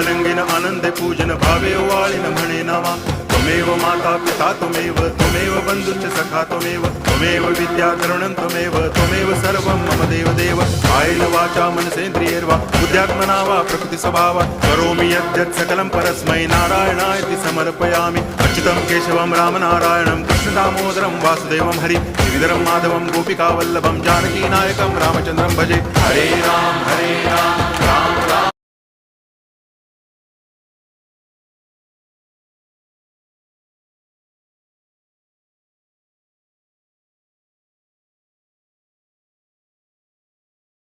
रंगीन आनंदे पूजन भावे वाळीन म्हणे नावा त्वमेव माता पिता त्वमेव बंधुश्च सखा त्वमेव विद्या तरुणं त्वमेव सर्वं मम देव कायेन वाचा मनसेन्द्रियैर्वा बुद्ध्यात्मना वा प्रकृति स्वभावात् करोमि यद्यत् सकलं परस्मै नारायणायति समर्पयामि अच्युतं केशवं रामनारायणं कृष्णदामोदरं वासुदेवं हरि गिरिधरं माधवं गोपिकावल्लभं जानकीनायकं रामचन्द्रं भजे हरे राम राम